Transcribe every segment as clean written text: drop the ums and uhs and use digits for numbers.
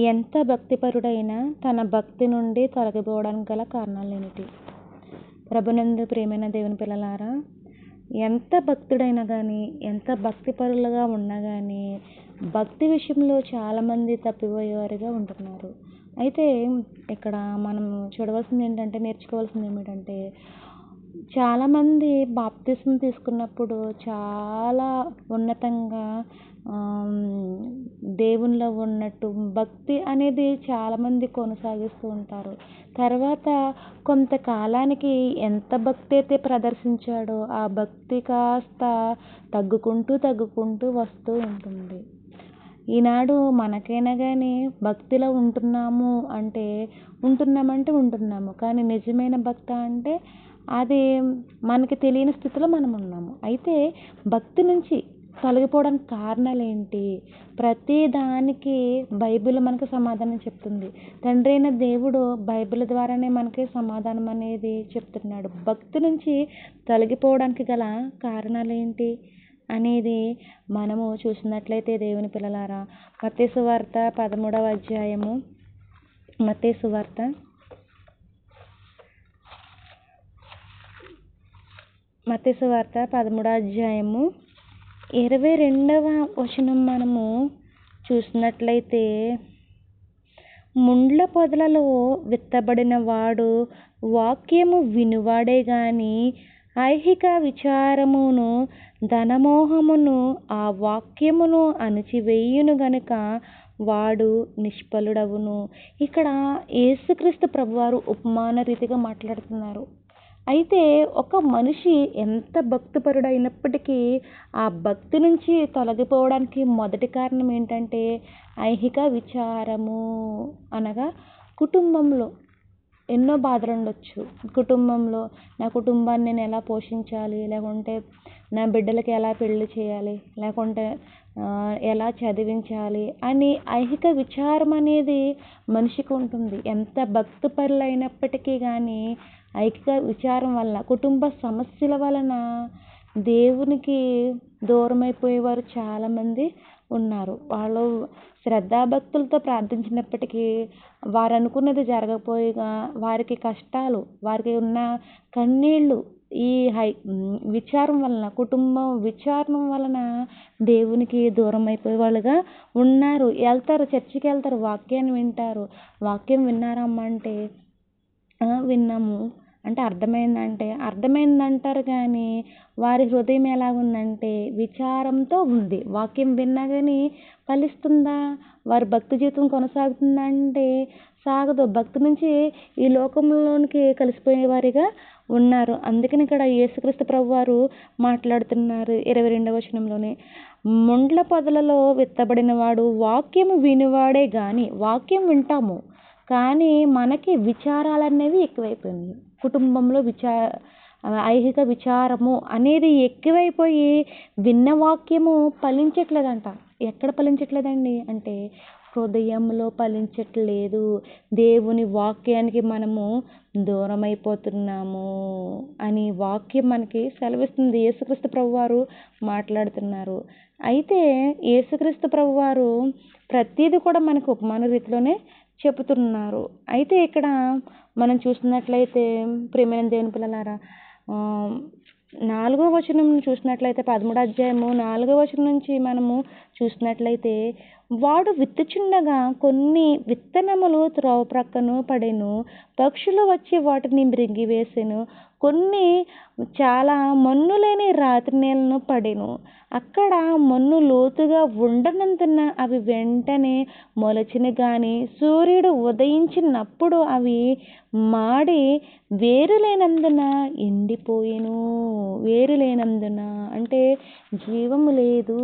ఎంత భక్తిపరుడైనా తన భక్తి నుండి తొలగిపోవడానికి గల కారణాలేమిటి? ప్రభునందు ప్రియమైన దేవుని పిల్లలారా, ఎంత భక్తుడైనా కానీ, ఎంత భక్తిపరులుగా ఉన్నా కానీ, భక్తి విషయంలో చాలామంది తప్పిపోయేవారుగా ఉంటున్నారు. అయితే ఇక్కడ మనం చూడవలసింది ఏంటంటే, నేర్చుకోవాల్సింది ఏమిటంటే, చాలామంది బాప్తిస్మం తీసుకున్నప్పుడు చాలా ఉన్నతంగా దేవునిలో ఉన్నట్టు భక్తి అనేది చాలామంది కొనసాగిస్తూ ఉంటారు. తర్వాత కొంతకాలానికి ఎంత భక్తి అయితే ప్రదర్శించాడో ఆ భక్తి కాస్త తగ్గుకుంటూ వస్తూ ఉంటుంది. ఈనాడు మనకైనా కానీ భక్తిలో ఉంటున్నాము, కానీ నిజమైన భక్తి అంటే అది మనకి తెలియని స్థితిలో మనం ఉన్నాము. అయితే భక్తి నుంచి తొలగిపోవడానికి కారణాలు ఏంటి? ప్రతి దానికి బైబిల్ మనకు సమాధానం చెప్తుంది. తండ్రి అయిన దేవుడు బైబిల్ ద్వారానే మనకి సమాధానం అనేది చెప్తున్నాడు. భక్తి నుంచి తొలగిపోవడానికి గల కారణాలు ఏంటి అనేది మనము చూసినట్లయితే దేవుని పిల్లలారా, మత్తయి సువార్త 13వ అధ్యాయము, మత్తయి సువార్త 13వ అధ్యాయము 22వ వచనం మనము చూసినట్లయితే, ముండ్ల పొదలలో విత్తబడిన వాడు వాక్యము వినువాడే గాని ఐహిక విచారమును ధనమోహమును ఆ వాక్యమును అణిచివేయును గనుక వాడు నిష్ఫలుడవును. ఇక్కడ యేసుక్రీస్తు ప్రభువారు ఉపమాన రీతిగా మాట్లాడుతున్నారు. అయితే ఒక మనిషి ఎంత భక్తిపరుడైనప్పటికీ ఆ భక్తి నుంచి తొలగిపోవడానికి మొదటి కారణం ఏంటంటే ఐహిక విచారము. అనగా కుటుంబంలో ఎన్నో బాధలు ఉండొచ్చు. కుటుంబంలో నా కుటుంబాన్ని నేను ఎలా పోషించాలి, లేకుంటే నా బిడ్డలకి ఎలా పెళ్లి చేయాలి, లేకుంటే ఎలా చదివించాలి అని ఐహిక విచారం అనేది మనిషికి ఉంటుంది. ఎంత భక్తిపరులైనప్పటికీ కానీ ఐహిక విచారం వల్ల, కుటుంబ సమస్యల వలన దేవునికి దూరమైపోయేవారు చాలామంది ఉన్నారు. వాళ్ళు శ్రద్ధాభక్తులతో ప్రార్థించినప్పటికీ వారు అనుకున్నది జరగకపోయినా వారికి కష్టాలు, వారికి ఉన్న కన్నీళ్ళు ఈ విచారం వలన, కుటుంబం విచారం వలన దేవునికి దూరం అయిపోయే వాళ్ళుగా ఉన్నారు. చర్చికి వెళ్తారు, వాక్యాన్ని వింటారు. వాక్యం విన్నారమ్మా అంటే విన్నాము అంటే అర్థమైందంటారు కానీ వారి హృదయం ఎలాగుందంటే విచారంతో ఉంది. వాక్యం విన్నా కానీ ఫలిస్తుందా? వారి భక్తి జీవితం కొనసాగుతుందా అంటే సాగదు. భక్తి నుంచి ఈ లోకంలోనికి కలిసిపోయే వారిగా ఉన్నారు. అందుకని ఇక్కడ యేసుక్రీస్తు ప్రభువారు మాట్లాడుతున్నారు 22వ వచనంలోనే, ముండ్ల పొదలలో విత్తబడిన వాడు వాక్యము వినివాడే గాని, వాక్యం వింటాము కానీ మనకి విచారాలనేవి ఎక్కువైపోయినాయి. కుటుంబంలో ఐహిక విచారము అనేది ఎక్కువైపోయి విన్న వాక్యము ఫలించట్లేదంట. ఎక్కడ ఫలించట్లేదండి అంటే హృదయంలో ఫలించట్లేదు. దేవుని వాక్యానికి మనము దూరం అయిపోతున్నాము అని వాక్యం మనకి సెలవిస్తుంది. యేసుక్రీస్తు ప్రభువారు మాట్లాడుతున్నారు. అయితే యేసుక్రీస్తు ప్రభువారు ప్రతిదీ కూడా మనకు ఉపమాన రీతిలోనే చెబుతున్నారు. అయితే ఇక్కడ మనం చూసినట్లయితే ప్రియమైన దేవుని పిల్లలారా, 4వ వచనం చూసినట్లయితే 13వ అధ్యాయము 4వ వచనం నుంచి మనము చూసినట్లయితే, వాడు విత్తుచుండగా కొన్ని విత్తనములు త్రోవ ప్రక్కను పడెను, పక్షులు వచ్చి వాటిని మృంగివేసెను. కొన్ని చాలా మన్ను లేని రాతి నేలను పడెను. అక్కడ మన్ను లోతుగా ఉండనందున అవి వెంటనే మొలచిన గాని సూర్యుడు ఉదయించినప్పుడు అవి మాడి వేరు లేనందున ఎండిపోయెను. వేరు లేనందున అంటే జీవము లేదు.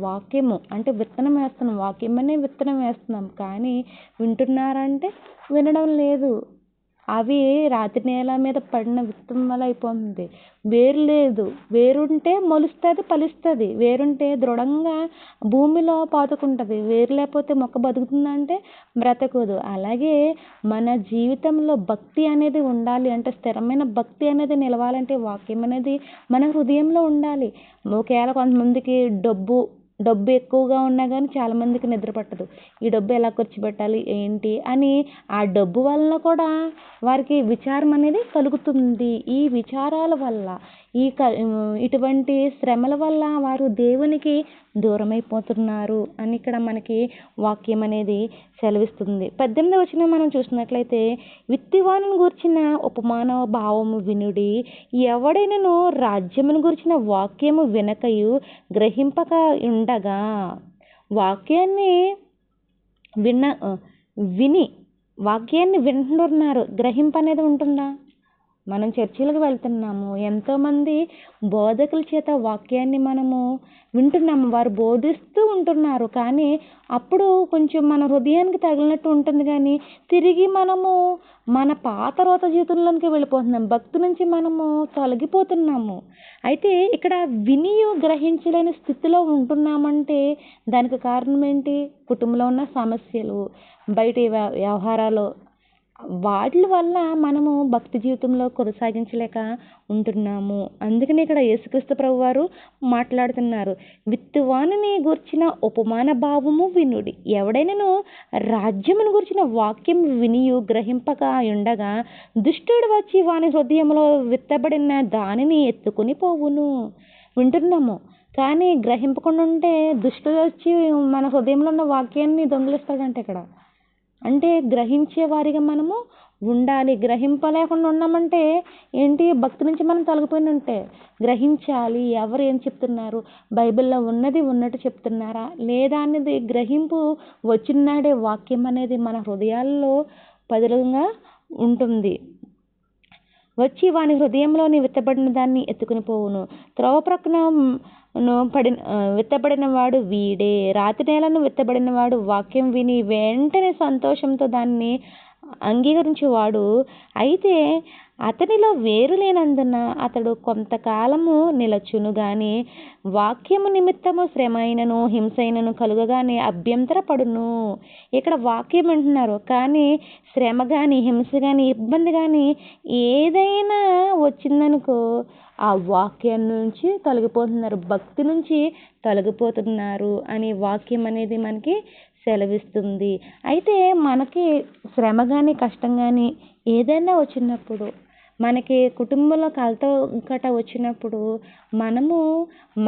వాక్యము అంటే విత్తనం వేస్తున్నాం, వాక్యం అనే విత్తనం వేస్తున్నాం, కానీ వింటున్నారంటే వినడం లేదు. అవి రాతి నేల మీద పడిన విత్తనం వల్ల అయిపోతుంది. వేరు లేదు. వేరుంటే మొలుస్తుంది, ఫలిస్తుంది. వేరుంటే దృఢంగా భూమిలో పాతుకుంటుంది. వేరు లేకపోతే మొక్క బతుకుతుందంటే బ్రతకదు. అలాగే మన జీవితంలో భక్తి అనేది ఉండాలి అంటే, స్థిరమైన భక్తి అనేది నిలవాలంటే వాక్యం అనేది మన హృదయంలో ఉండాలి. ఒకవేళ కొంతమందికి డబ్బు డబ్బు ఎక్కువగా ఉన్నా కానీ చాలామందికి నిద్ర పట్టదు. ఈ డబ్బు ఎలా ఖర్చు పెట్టాలి ఏంటి అని ఆ డబ్బు వలన కూడా వారికి విచారం అనేది కలుగుతుంది. ఈ విచారాల వల్ల ఇటువంటి శ్రమల వల్ల వారు దేవునికి దూరమైపోతున్నారు అని ఇక్కడ మనకి వాక్యం అనేది సెలవిస్తుంది. 18వ వచనం మనం చూసినట్లయితే, విత్తివానిని గూర్చిన ఉపమాన భావము వినుడి, ఎవడైనను రాజ్యమును గూర్చిన వాక్యము వినకయు గ్రహింపక ఉండగా. వాక్యాన్ని విని వాక్యాన్ని వింటున్నారు, గ్రహింపు అనేది ఉంటుందా? మనం చర్చిలకు వెళ్తున్నాము, ఎంతోమంది బోధకుల చేత వాక్యాన్ని మనము వింటున్నాము, వారు బోధిస్తూ ఉంటున్నారు. కానీ అప్పుడు కొంచెం మన హృదయానికి తగిలినట్టు ఉంటుంది, కానీ తిరిగి మనము మన పాత రోత జీవితంలోనికి వెళ్ళిపోతున్నాం, భక్తి నుంచి మనము తొలగిపోతున్నాము. అయితే ఇక్కడ వినియు గ్రహించలేని స్థితిలో ఉంటున్నామంటే దానికి కారణం ఏంటి? కుటుంబంలో ఉన్న సమస్యలు, బయటి వ్యవహారాలు, వాటి వల్ల మనము భక్తి జీవితంలో కొనసాగించలేక ఉంటున్నాము. అందుకని ఇక్కడ యేసుక్రీస్తు ప్రభువారు మాట్లాడుతున్నారు, విత్తువానిని గూర్చిన ఉపమాన భావము వినుడి, ఎవడైనను రాజ్యమును గూర్చిన వాక్యం వినియు గ్రహింపక ఉండగా దుష్టుడు వచ్చి వాని హృదయంలో విత్తబడిన దానిని ఎత్తుకొని పోవును. వింటున్నాము కానీ గ్రహింపకుండా ఉంటే దుష్టుడు వచ్చి మన హృదయంలో ఉన్న వాక్యాన్ని దొంగిలిస్తాడంట. ఇక్కడ అంటే గ్రహించే వారిగా మనము ఉండాలి. గ్రహింపలేకుండా ఉన్నామంటే ఏంటి? భక్తి నుంచి మనం తొలగిపోయినంటే. గ్రహించాలి, ఎవరు ఏం చెప్తున్నారు, బైబిల్లో ఉన్నది ఉన్నట్టు చెప్తున్నారా లేదా అనేది గ్రహింపు వచ్చినాడే వాక్యం అనేది మన హృదయాల్లో పదిలంగా ఉంటుంది. వచ్చి వాని హృదయంలోని విత్తబడిన దాన్ని ఎత్తుకుని పోవును. త్రోవ ప్రక్కన విత్తబడిన వాడు వీడే. రాతి నేలను విత్తబడిన వాడు వాక్యం విని వెంటనే సంతోషంతో దాన్ని అంగీకరించేవాడు. అయితే అతనిలో వేరు లేనందున అతడు కొంతకాలము నిలచును గాని వాక్యము నిమిత్తము శ్రమ అయినను హింసైనను కలుగగానే అభ్యంతరపడును. ఇక్కడ వాక్యం వింటున్నారు కానీ శ్రమ కానీ హింస కానీ ఇబ్బంది కానీ ఏదైనా వచ్చిందనుకో ఆ వాక్యం నుంచి తొలగిపోతున్నారు, భక్తి నుంచి తొలగిపోతున్నారు అని వాక్యం అనేది మనకి సెలవిస్తుంది. అయితే మనకి శ్రమ కానీ కష్టం కానీ ఏదైనా వచ్చినప్పుడు, మనకి కుటుంబంలో కలత వచ్చినప్పుడు మనము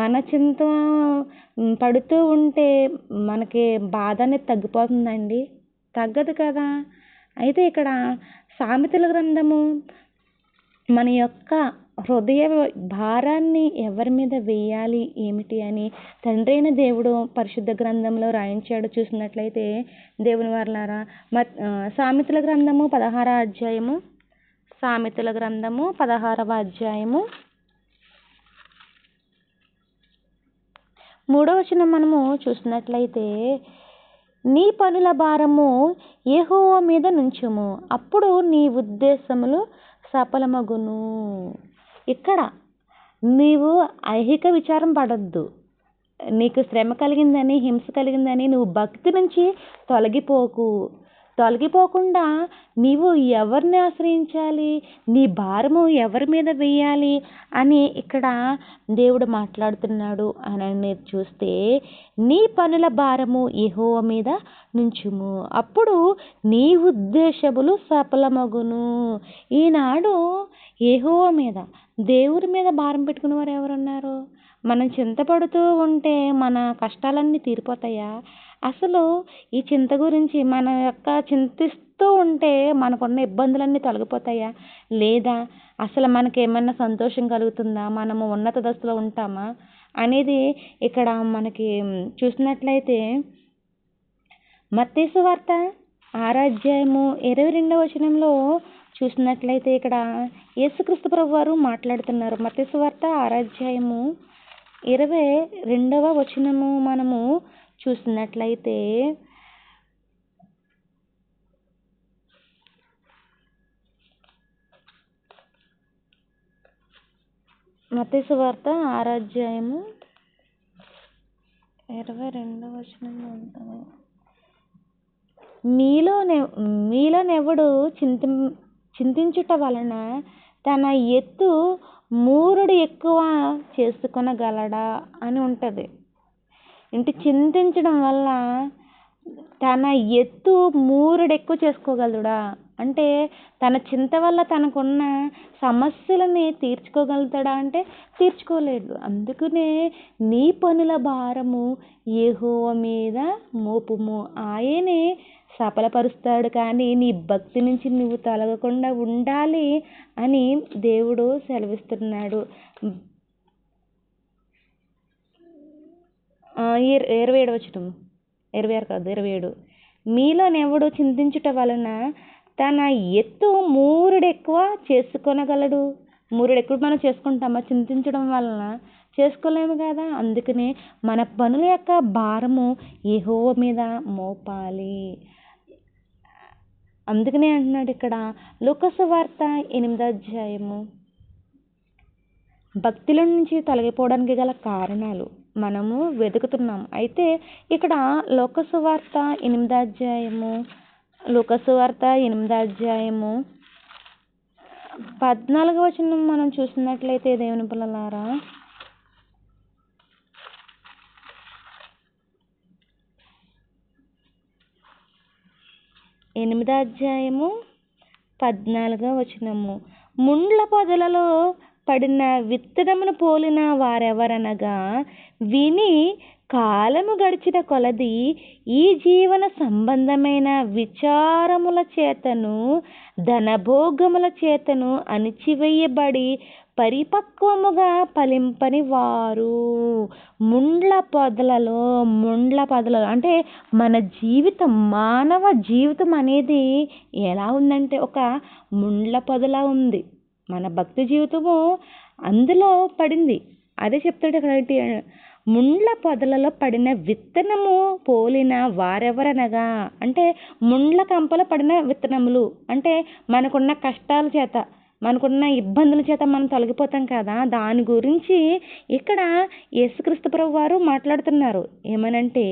మన చింత పడుతూ ఉంటే మనకి బాధ అనేది తగ్గిపోతుందండి? తగ్గదు కదా. అయితే ఇక్కడ సామెతల గ్రంథము మన యొక్క హృదయ భారాన్ని ఎవరి మీద వేయాలి ఏమిటి అని తండ్రి అయిన దేవుడు పరిశుద్ధ గ్రంథంలో రాయించాడు. చూసినట్లయితే దేవుని వారలారా, సామెతల గ్రంథము 16వ అధ్యాయము, సామెతల గ్రంథము 16వ అధ్యాయము 3వ వచనం మనము చూసినట్లయితే, నీ పనుల భారము యెహోవా మీద నుంచుము, అప్పుడు నీ ఉద్దేశములు సఫలమగును. ఇక్కడ నీవు ఐహిక విచారం పడొద్దు. నీకు శ్రమ కలిగిందని హింస కలిగిందని నువ్వు భక్తి నుంచి తొలగిపోకుండా నీవు ఎవరిని ఆశ్రయించాలి, నీ భారము ఎవరి మీద వేయాలి అని ఇక్కడ దేవుడు మాట్లాడుతున్నాడు అని చూస్తే, నీ పనుల భారము యెహోవా మీద నుంచుము, అప్పుడు నీ ఉద్దేశములు సఫలమగును. ఈనాడు యెహోవా మీద, దేవుడి మీద భారం పెట్టుకునే వారు ఎవరున్నారు? మనం చింతపడుతూ ఉంటే మన కష్టాలన్నీ తీరిపోతాయా? అసలు ఈ చింత గురించి మన యొక్క చింతిస్తూ ఉంటే మనకున్న ఇబ్బందులన్నీ తొలగిపోతాయా? లేదా అసలు మనకేమన్నా సంతోషం కలుగుతుందా? మనము ఉన్నత దశలో ఉంటామా అనేది ఇక్కడ మనకి చూసినట్లయితే మత్తయి సువార్త 6వ అధ్యాయము 22వ వచనంలో చూసినట్లయితే ఇక్కడ యేసుక్రీస్తు ప్రభువారు మాట్లాడుతున్నారు. మత్తయి సువార్త 6వ అధ్యాయము 22వ వచనము మనము చూసినట్లయితే, మత్తయి సువార్త 6వ అధ్యాయము 22వ వచనంలో ఉంటుంది, మీలోనెవడు చింతించుట వలన తన ఎత్తు మూరుడు ఎక్కువ చేసుకొనగలడా అని ఉంటుంది. చింతించడం వల్ల తన ఎత్తు మూరెడెక్కువ చేసుకోగలడా? అంటే తన చింత వల్ల తనకున్న సమస్యలని తీర్చుకోగలుగుతాడా అంటే తీర్చుకోలేడు. అందుకనే నీ పనుల భారము యెహోవా మీద మోపుము, ఆయనే సఫలపరుస్తాడు. కానీ నీ భక్తి నుంచి నువ్వు తొలగకుండా ఉండాలి అని దేవుడు సెలవిస్తున్నాడు. 27 వచనం, 26 కాదు 27. మీలోనెవడు చింతించుట వలన తన ఎత్తు మూరెడెక్కువ చేసుకొనగలడు? మూరెడెక్కువ మనం చేసుకుంటామా? చింతించడం వలన చేసుకోలేము కదా. అందుకనే మన పనుల యొక్క భారము యెహోవా మీద మోపాలి. అందుకనే అంటున్నాడు ఇక్కడ లూకా సువార్త 8వ అధ్యాయము. భక్తిలో నుంచి తొలగిపోవడానికి గల కారణాలు మనము వెతుకుతున్నాం. అయితే ఇక్కడ లూకా సువార్త 8వ అధ్యాయము, లూకా సువార్త 8వ అధ్యాయము 14వ వచనం మనం చూసినట్లయితే దేవుని పిల్లలారా, 8వ అధ్యాయము 14వ వచనము. ముండ్ల పొదలలో పడిన విత్తనమును పోలిన వారెవరనగా విని కాలము గడిచిన కొలది ఈ జీవన సంబంధమైన విచారముల చేతను ధనభోగముల చేతను అణిచివేయబడి పరిపక్వముగా ఫలింపని వారు. ముండ్ల పొదలలో అంటే మన జీవితం, మానవ జీవితం అనేది ఎలా ఉందంటే ఒక ముండ్ల పొదలా ఉంది. మన భక్తి జీవితము అందులో పడింది. అదే చెప్తాడు ఇక్కడ, ముండ్ల పొదలలో పడిన విత్తనము పోలిన వారెవరనగా, అంటే ముండ్ల కంపలో పడిన విత్తనములు అంటే మనకున్న కష్టాల చేత, మనకున్న ఇబ్బందుల చేత మనం తొలగిపోతాం కదా. దాని గురించి ఇక్కడ యేసుక్రీస్తు ప్రభువు వారు మాట్లాడుతున్నారు. ఏమనంటే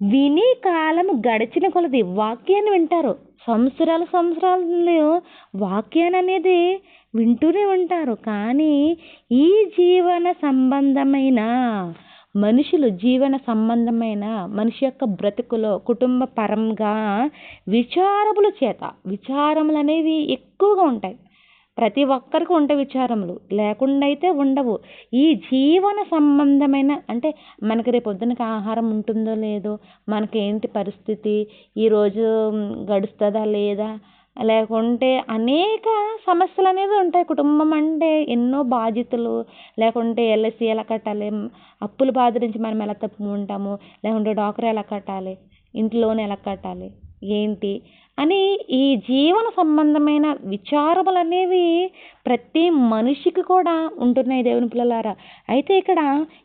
విని కాలం గడిచిన కొలది వాక్యాన్ని వింటారు. సంవత్సరాలు వాక్యాన్ని అనేది వింటూనే ఉంటారు. కానీ ఈ జీవన సంబంధమైన మనిషి యొక్క బ్రతుకులో కుటుంబ పరంగా విచారములు అనేవి ఎక్కువగా ఉంటాయి. ప్రతి ఒక్కరికి ఉంటాయి విచారములు, లేకుండా అయితే ఉండవు. ఈ జీవన సంబంధమైన అంటే మనకి రేపు పొద్దునకి ఆహారం ఉంటుందో లేదో, మనకేంటి పరిస్థితి, ఈరోజు గడుస్తుందా లేదా, లేకుంటే అనేక సమస్యలు అనేవి ఉంటాయి. కుటుంబం అంటే ఎన్నో బాధ్యతలు, లేకుంటే ఎల్ఐసి ఎలా కట్టాలి, అప్పుల బాధ నుంచి మనం ఎలా తప్పుకుంటాము, లేకుంటే డాక్టర్ ఎలా కట్టాలి, ఇంటి లోన్ ఎలా కట్టాలి, ఏంటి అని ఈ జీవన సంబంధమైన విచారములు అనేవి ప్రతి మనిషికి కూడా ఉంటున్నాయి దేవుని పిల్లలారా. అయితే ఇక్కడ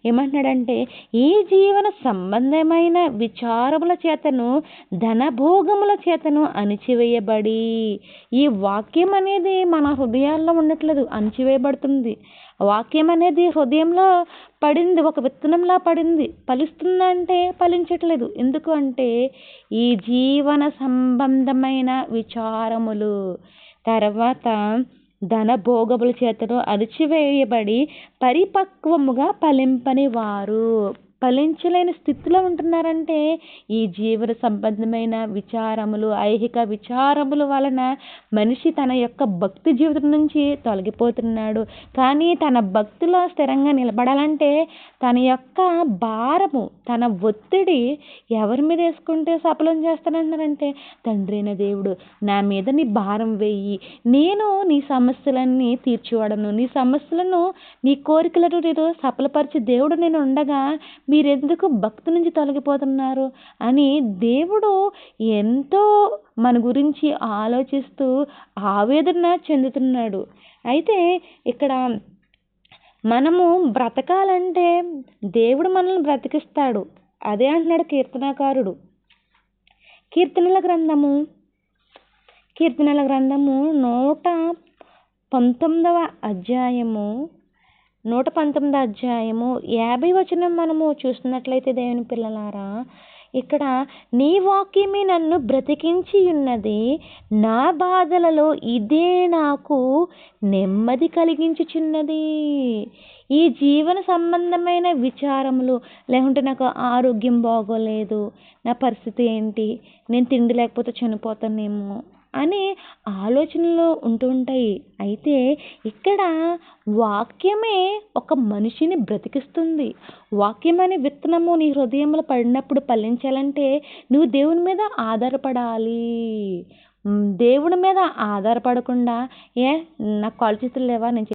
ఏమంటున్నాడంటే ఈ జీవన సంబంధమైన విచారముల చేతను ధనభోగముల చేతను అణిచివేయబడి, ఈ వాక్యం అనేది మన హృదయాల్లో ఉండట్లేదు, అణిచివేయబడుతుంది. వాక్యం అనేది హృదయంలో పడింది, ఒక విత్తనంలా పడింది. ఫలిస్తుందంటే ఫలించట్లేదు. ఎందుకు అంటే ఈ జీవన సంబంధమైన విచారములు, తర్వాత ధనభోగముల చేతను అణిచివేయబడి పరిపక్వముగా ఫలింపని వారు. ఫలించలేని స్థితిలో ఉంటున్నారంటే ఈ జీవన సంబంధమైన విచారములు, ఐహిక విచారముల వలన మనిషి తన యొక్క భక్తి జీవితం నుంచి తొలగిపోతున్నాడు. కానీ తన భక్తిలో స్థిరంగా నిలబడాలంటే తన యొక్క భారము, తన ఒత్తిడి ఎవరి మీద వేసుకుంటే సఫలం చేస్తానంటున్నారంటే, తండ్రి అయిన దేవుడు నా మీద నీ భారం వేయి, నేను నీ సమస్యలన్నీ తీర్చివాడను, నీ సమస్యలను నీ కోరికలను నేను సఫలపరిచి దేవుడు నేను ఉండగా మీరెందుకు భక్తి నుంచి తొలగిపోతున్నారు అని దేవుడు ఎంతో మన గురించి ఆలోచిస్తూ ఆవేదన చెందుతున్నాడు. అయితే ఇక్కడ మనము బ్రతకాలంటే దేవుడు మనల్ని బ్రతికిస్తాడు. అదే అంటున్నాడు కీర్తనాకారుడు. కీర్తనల గ్రంథము 119వ అధ్యాయము 50వ వచనం మనము చూస్తున్నట్లయితే దేవుని పిల్లలారా, ఇక్కడ నీ వాక్యమే నన్ను బ్రతికించి ఉన్నది, నా బాధలలో ఇదే నాకు నెమ్మది కలిగించుచున్నది. ఈ జీవన సంబంధమైన విచారములు, లేకుంటే నాకు ఆరోగ్యం బాగోలేదు, నా పరిస్థితి ఏంటి, నేను తిండి లేకపోతే చనిపోతానేమో అనే ఆలోచనలు ఉంటూ ఉంటాయి. అయితే ఇక్కడ వాక్యమే ఒక మనిషిని బ్రతికిస్తుంది. వాక్యం అనే విత్తనము నీ హృదయంలో పడినప్పుడు ఫలించాలంటే నువ్వు దేవుని మీద ఆధారపడాలి. దేవుడి మీద ఆధారపడకుండా, నాకు కాళ్ళు చేతులు లేవా, నేను